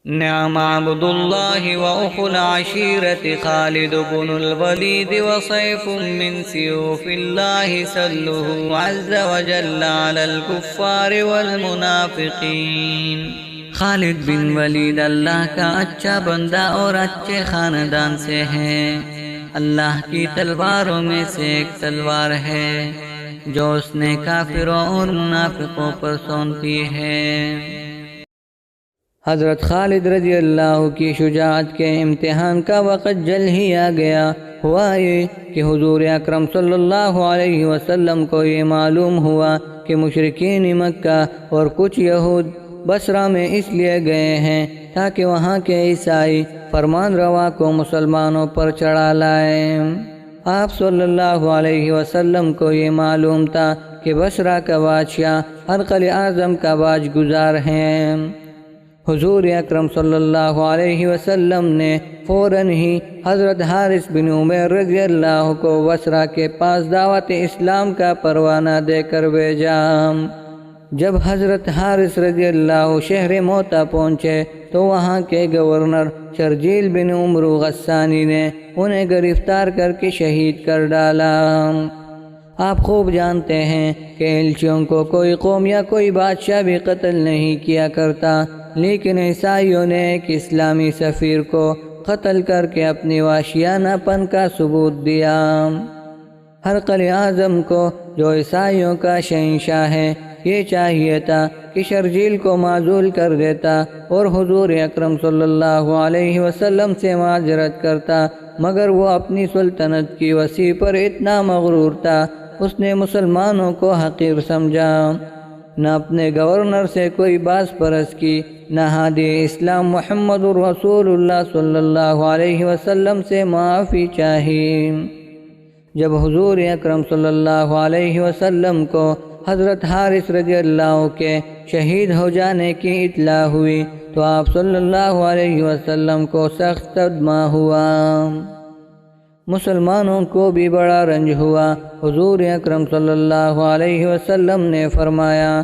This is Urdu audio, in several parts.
نعم عبد الله وأخو العشيرة خالد بن الوليد وسيف من سيوف الله سله عز وجل على الكفار والمنافقين۔ خالد بن ولید اللہ کا اچھا بندہ اور اچھے خاندان سے ہے۔ اللہ کی تلواروں میں سے ایک تلوار ہے جو اس نے کافروں اور منافقوں پر سونتی ہے۔ حضرت خالد رضی اللہ کی شجاعت کے امتحان کا وقت جل ہی آ گیا۔ ہوا یہ کہ حضور اکرم صلی اللہ علیہ وسلم کو یہ معلوم ہوا کہ مشرکین مکہ اور کچھ یہود بصرہ میں اس لیے گئے ہیں تاکہ وہاں کے عیسائی فرمان روا کو مسلمانوں پر چڑھا لائیں۔ آپ صلی اللہ علیہ وسلم کو یہ معلوم تھا کہ بصرہ کا بادشاہ ہرقل اعظم کا باج گزار ہیں۔ حضور اکرم صلی اللہ علیہ وسلم نے فوراً ہی حضرت حارث بن عمیر رضی اللہ کو بصرہ کے پاس دعوت اسلام کا پروانہ دے کر بھیجا۔ جب حضرت حارث رضی اللہ شہر موتا پہنچے تو وہاں کے گورنر شرجیل بن عمرو غسانی نے انہیں گرفتار کر کے شہید کر ڈالا۔ آپ خوب جانتے ہیں کہ الچیوں کو کوئی قوم یا کوئی بادشاہ بھی قتل نہیں کیا کرتا، لیکن عیسائیوں نے ایک اسلامی سفیر کو قتل کر کے اپنی وحشیانہ پن کا ثبوت دیا۔ ہرقل اعظم کو جو عیسائیوں کا شہنشاہ ہے یہ چاہیے تھا کہ شرجیل کو معزول کر دیتا اور حضور اکرم صلی اللہ علیہ وسلم سے معذرت کرتا، مگر وہ اپنی سلطنت کی وسیع پر اتنا مغرور تھا، اس نے مسلمانوں کو حقیر سمجھا، نہ اپنے گورنر سے کوئی باز پرس کی، نہ ہادی اسلام محمد رسول اللہ صلی اللہ علیہ وسلم سے معافی چاہی۔ جب حضور اکرم صلی اللہ علیہ وسلم کو حضرت حارث رضی اللہ کے شہید ہو جانے کی اطلاع ہوئی تو آپ صلی اللہ علیہ وسلم کو سخت صدمہ ہوا، مسلمانوں کو بھی بڑا رنج ہوا۔ حضور اکرم صلی اللہ علیہ وسلم نے فرمایا،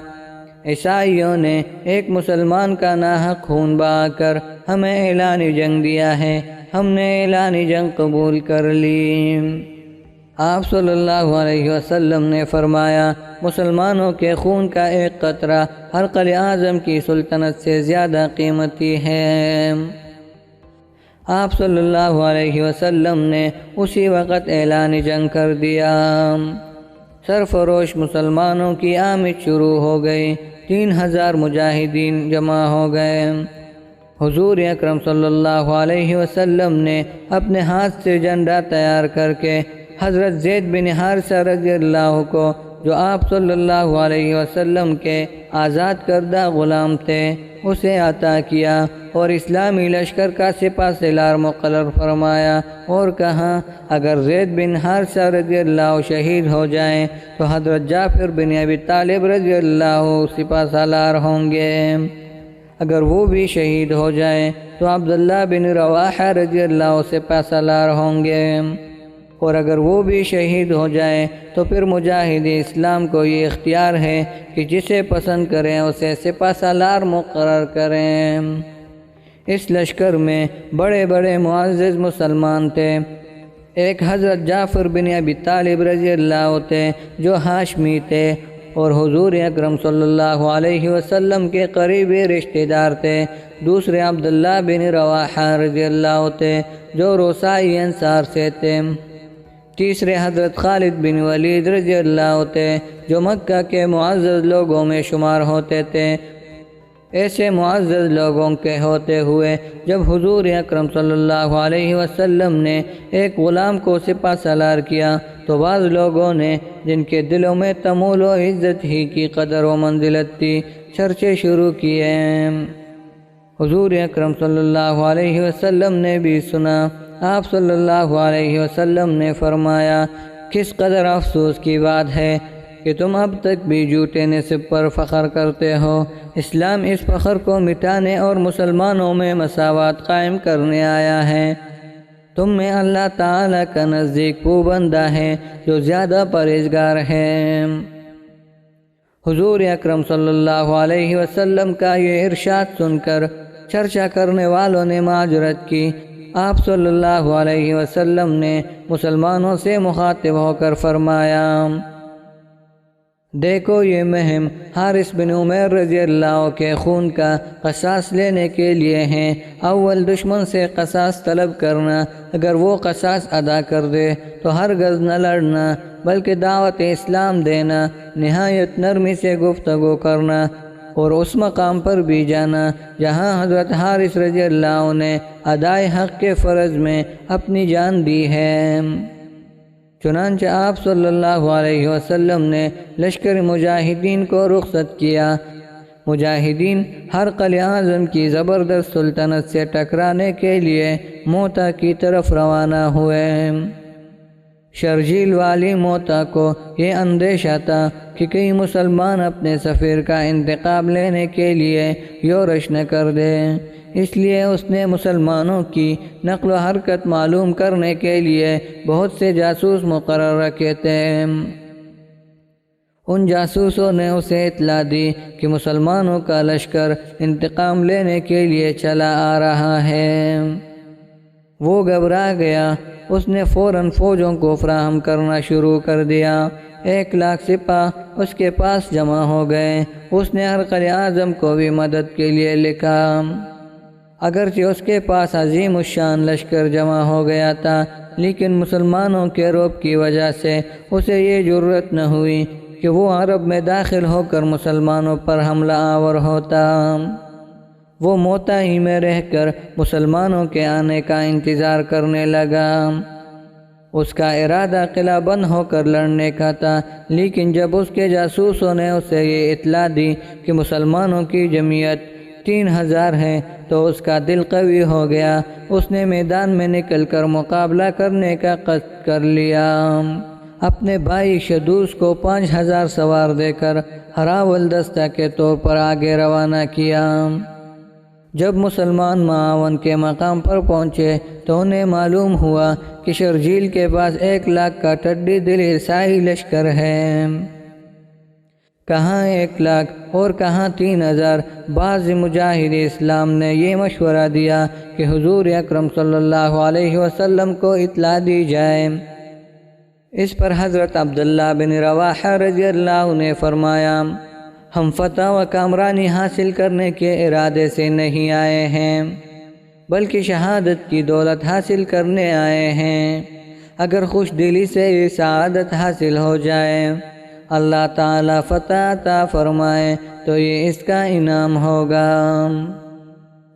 عیسائیوں نے ایک مسلمان کا ناحق خون بہا کر ہمیں اعلان جنگ دیا ہے، ہم نے اعلان جنگ قبول کر لی۔ آپ صلی اللہ علیہ وسلم نے فرمایا، مسلمانوں کے خون کا ایک قطرہ ہرقل اعظم کی سلطنت سے زیادہ قیمتی ہے۔ آپ صلی اللہ علیہ وسلم نے اسی وقت اعلان جنگ کر دیا۔ سرفروش مسلمانوں کی آمد شروع ہو گئی، 3000 مجاہدین جمع ہو گئے۔ حضور اکرم صلی اللہ علیہ وسلم نے اپنے ہاتھ سے جھنڈا تیار کر کے حضرت زید بن حارثہ رضی اللہ کو، جو آپ صلی اللہ علیہ وسلم کے آزاد کردہ غلام تھے، اسے عطا کیا اور اسلامی لشکر کا سپہ سالار مقرر فرمایا اور کہا، اگر زید بن حارثہ رضی اللہ شہید ہو جائیں تو حضرت جعفر بن ابی طالب رضی اللہ سپہ سالار ہوں گے، اگر وہ بھی شہید ہو جائیں تو عبداللہ بن رواحہ رضی اللہ سپہ سالار ہوں گے، اور اگر وہ بھی شہید ہو جائیں تو پھر مجاہد اسلام کو یہ اختیار ہے کہ جسے پسند کریں اسے سپہ سالار مقرر کریں۔ اس لشکر میں بڑے بڑے معزز مسلمان تھے۔ ایک حضرت جعفر بن ابی طالب رضی اللہ تھے جو ہاشمی تھے اور حضور اکرم صلی اللہ علیہ وسلم کے قریبی رشتہ دار تھے۔ دوسرے عبداللہ بن رواحہ رضی اللہ تھے جو روسائی انصار سے تھے۔ تیسرے حضرت خالد بن ولید رضی اللہ تھے جو مکہ کے معزز لوگوں میں شمار ہوتے تھے۔ ایسے معزز لوگوں کے ہوتے ہوئے جب حضور اکرم صلی اللہ علیہ وسلم نے ایک غلام کو سپہ سالار کیا تو بعض لوگوں نے، جن کے دلوں میں تمول و عزت ہی کی قدر و منزلت تھی، چرچے شروع کیے۔ حضور اکرم صلی اللہ علیہ وسلم نے بھی سنا۔ آپ صلی اللہ علیہ وسلم نے فرمایا، کس قدر افسوس کی بات ہے کہ تم اب تک بھی جھوٹے نسب پر فخر کرتے ہو۔ اسلام اس فخر کو مٹانے اور مسلمانوں میں مساوات قائم کرنے آیا ہے۔ تم میں اللہ تعالیٰ کا نزدیک وہ بندہ ہے جو زیادہ پرہیزگار ہے۔ حضور اکرم صلی اللہ علیہ وسلم کا یہ ارشاد سن کر چرچا کرنے والوں نے معذرت کی۔ آپ صلی اللہ علیہ وسلم نے مسلمانوں سے مخاطب ہو کر فرمایا، دیکھو یہ مہم حارث بن عمیر رضی اللہ کے خون کا قصاص لینے کے لیے ہیں۔ اول دشمن سے قصاص طلب کرنا، اگر وہ قصاص ادا کر دے تو ہرگز نہ لڑنا بلکہ دعوت اسلام دینا، نہایت نرمی سے گفتگو کرنا اور اس مقام پر بھی جانا جہاں حضرت حارث رضی اللہ نے ادائے حق کے فرض میں اپنی جان دی ہے۔ چنانچہ آپ صلی اللہ علیہ وسلم نے لشکر مجاہدین کو رخصت کیا۔ مجاہدین ہرقل اعظم کی زبردست سلطنت سے ٹکرانے کے لیے موتا کی طرف روانہ ہوئے۔ شرجیل والی موتا کو یہ اندیشہ تھا کہ کئی مسلمان اپنے سفیر کا انتقام لینے کے لیے یورش نہ کر دے، اس لیے اس نے مسلمانوں کی نقل و حرکت معلوم کرنے کے لیے بہت سے جاسوس مقرر رکھے تھے۔ ان جاسوسوں نے اسے اطلاع دی کہ مسلمانوں کا لشکر انتقام لینے کے لیے چلا آ رہا ہے۔ وہ گھبرا گیا، اس نے فوراً فوجوں کو فراہم کرنا شروع کر دیا۔ 1,00,000 سپاہ اس کے پاس جمع ہو گئے۔ اس نے ہرقل اعظم کو بھی مدد کے لیے لکھا۔ اگرچہ اس کے پاس عظیم الشان لشکر جمع ہو گیا تھا، لیکن مسلمانوں کے رعب کی وجہ سے اسے یہ جرأت نہ ہوئی کہ وہ عرب میں داخل ہو کر مسلمانوں پر حملہ آور ہوتا۔ وہ موتا ہی میں رہ کر مسلمانوں کے آنے کا انتظار کرنے لگا۔ اس کا ارادہ قلعہ بند ہو کر لڑنے کا تھا، لیکن جب اس کے جاسوسوں نے اسے یہ اطلاع دی کہ مسلمانوں کی جمعیت 3,000 ہے تو اس کا دل قوی ہو گیا۔ اس نے میدان میں نکل کر مقابلہ کرنے کا قصد کر لیا۔ اپنے بھائی شدوس کو 5,000 سوار دے کر ہراول دستہ کے طور پر آگے روانہ کیا۔ جب مسلمان معاون کے مقام پر پہنچے تو انہیں معلوم ہوا کہ شرجیل کے پاس 1,00,000 کا ٹڈی دل عیسائی لشکر ہے۔ کہاں 1,00,000 اور کہاں 3,000۔ بعض مجاہد اسلام نے یہ مشورہ دیا کہ حضور اکرم صلی اللہ علیہ وسلم کو اطلاع دی جائے۔ اس پر حضرت عبداللہ بن رواحہ رضی اللہ نے فرمایا، ہم فتح و کامرانی حاصل کرنے کے ارادے سے نہیں آئے ہیں بلکہ شہادت کی دولت حاصل کرنے آئے ہیں۔ اگر خوش دلی سے یہ سعادت حاصل ہو جائے، اللہ تعالیٰ فتح عطا فرمائے تو یہ اس کا انعام ہوگا۔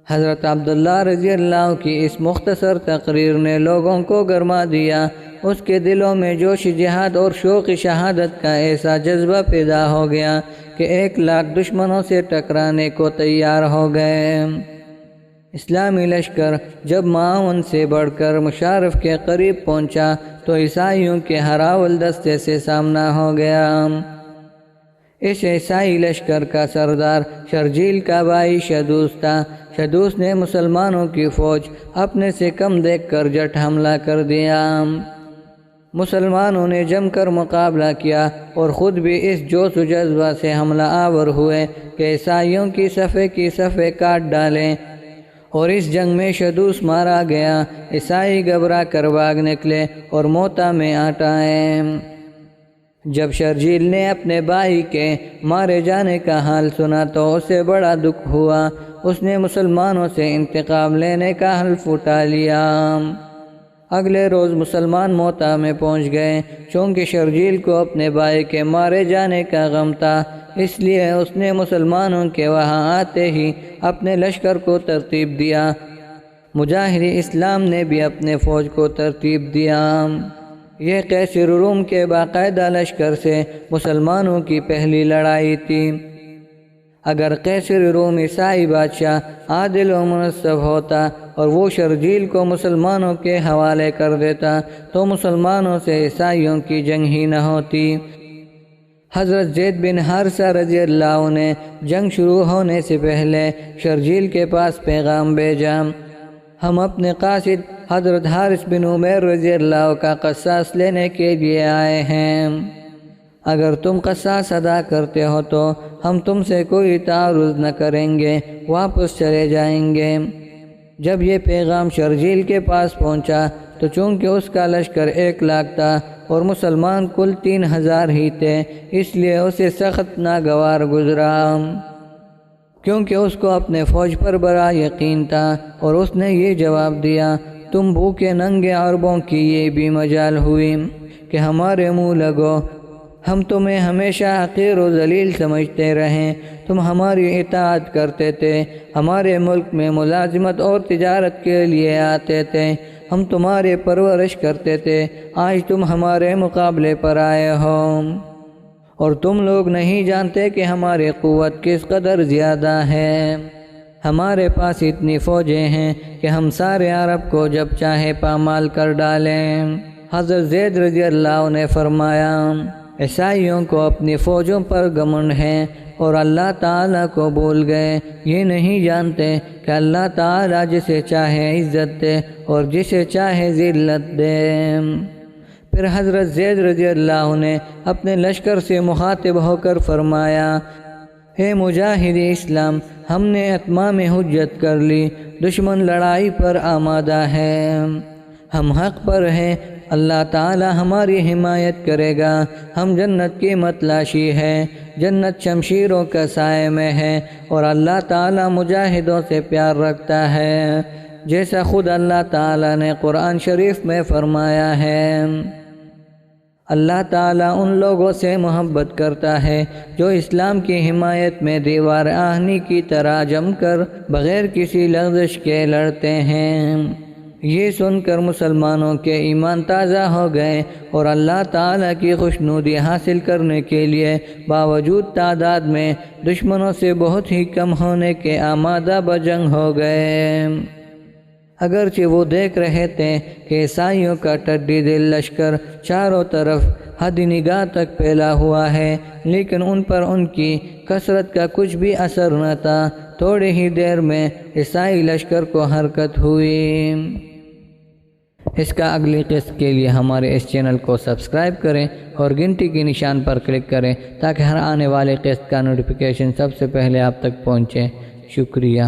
حضرت عبداللہ رضی اللہ کی اس مختصر تقریر نے لوگوں کو گرما دیا۔ اس کے دلوں میں جوش جہاد اور شوق شہادت کا ایسا جذبہ پیدا ہو گیا کہ 1,00,000 دشمنوں سے ٹکرانے کو تیار ہو گئے۔ اسلامی لشکر جب معاون سے بڑھ کر مشارف کے قریب پہنچا تو عیسائیوں کے ہراول دستے سے سامنا ہو گیا۔ اس عیسائی لشکر کا سردار شرجیل کا بھائی شدوس تھا۔ شدوس نے مسلمانوں کی فوج اپنے سے کم دیکھ کر جٹ حملہ کر دیا۔ مسلمانوں نے جم کر مقابلہ کیا اور خود بھی اس جوش و جذبہ سے حملہ آور ہوئے کہ عیسائیوں کی صفے کاٹ ڈالیں، اور اس جنگ میں شدوس مارا گیا۔ عیسائی گھبرا کر بھاگ نکلے اور موتا میں آئے۔ جب شرجیل نے اپنے بھائی کے مارے جانے کا حال سنا تو اسے بڑا دکھ ہوا۔ اس نے مسلمانوں سے انتقام لینے کا حلف اٹھا لیا۔ اگلے روز مسلمان موتا میں پہنچ گئے۔ چونکہ شرجیل کو اپنے بھائی کے مارے جانے کا غم تھا، اس لیے اس نے مسلمانوں کے وہاں آتے ہی اپنے لشکر کو ترتیب دیا۔ مجاہد اسلام نے بھی اپنے فوج کو ترتیب دیا۔ یہ قیصر روم کے باقاعدہ لشکر سے مسلمانوں کی پہلی لڑائی تھی۔ اگر قیصر روم عیسائی بادشاہ عادل و منصف ہوتا اور وہ شرجیل کو مسلمانوں کے حوالے کر دیتا تو مسلمانوں سے عیسائیوں کی جنگ ہی نہ ہوتی۔ حضرت زید بن حارثہ رضی اللہ نے جنگ شروع ہونے سے پہلے شرجیل کے پاس پیغام بھیجا، ہم اپنے قاصد حضرت حارث بن عمیر رضی اللہ کا قصاص لینے کے لیے آئے ہیں۔ اگر تم قصاص ادا کرتے ہو تو ہم تم سے کوئی تعارض نہ کریں گے، واپس چلے جائیں گے۔ جب یہ پیغام شرجیل کے پاس پہنچا تو چونکہ اس کا لشکر 1,00,000 تھا اور مسلمان کل 3,000 ہی تھے، اس لیے اسے سخت ناگوار گزرا، کیونکہ اس کو اپنے فوج پر بڑا یقین تھا، اور اس نے یہ جواب دیا، تم بھوکے ننگے عربوں کی یہ بھی مجال ہوئی کہ ہمارے منہ لگو، ہم تمہیں ہمیشہ حقیر و ذلیل سمجھتے رہیں، تم ہماری اطاعت کرتے تھے، ہمارے ملک میں ملازمت اور تجارت کے لیے آتے تھے، ہم تمہارے پرورش کرتے تھے، آج تم ہمارے مقابلے پر آئے ہو، اور تم لوگ نہیں جانتے کہ ہماری قوت کس قدر زیادہ ہے، ہمارے پاس اتنی فوجیں ہیں کہ ہم سارے عرب کو جب چاہے پامال کر ڈالیں۔ حضرت زید رضی اللہ عنہ نے فرمایا، عیسائیوں کو اپنی فوجوں پر گھمنڈ ہے اور اللہ تعالیٰ کو بھول گئے، یہ نہیں جانتے کہ اللہ تعالیٰ جسے چاہے عزت دے اور جسے چاہے ذلت دے۔ پھر حضرت زید رضی اللہ عنہ نے اپنے لشکر سے مخاطب ہو کر فرمایا، اے مجاہد اسلام، ہم نے اتمام حجت کر لی، دشمن لڑائی پر آمادہ ہے، ہم حق پر ہیں، اللہ تعالی ہماری حمایت کرے گا، ہم جنت کی متلاشی ہے، جنت شمشیروں کا سائے میں ہے، اور اللہ تعالی مجاہدوں سے پیار رکھتا ہے، جیسا خود اللہ تعالی نے قرآن شریف میں فرمایا ہے۔ اللہ تعالیٰ ان لوگوں سے محبت کرتا ہے جو اسلام کی حمایت میں دیوار آہنی کی طرح جم کر بغیر کسی لغزش کے لڑتے ہیں۔ یہ سن کر مسلمانوں کے ایمان تازہ ہو گئے اور اللہ تعالیٰ کی خوشنودی حاصل کرنے کے لیے باوجود تعداد میں دشمنوں سے بہت ہی کم ہونے کے آمادہ بجنگ ہو گئے۔ اگرچہ وہ دیکھ رہے تھے کہ عیسائیوں کا ٹڈی دل لشکر چاروں طرف حد نگاہ تک پھیلا ہوا ہے، لیکن ان پر ان کی کثرت کا کچھ بھی اثر نہ تھا۔ تھوڑی ہی دیر میں عیسائی لشکر کو حرکت ہوئی۔ اس کا اگلی قسط کے لیے ہمارے اس چینل کو سبسکرائب کریں اور گھنٹی کی نشان پر کلک کریں تاکہ ہر آنے والے قسط کا نوٹیفیکیشن سب سے پہلے آپ تک پہنچے۔ شکریہ۔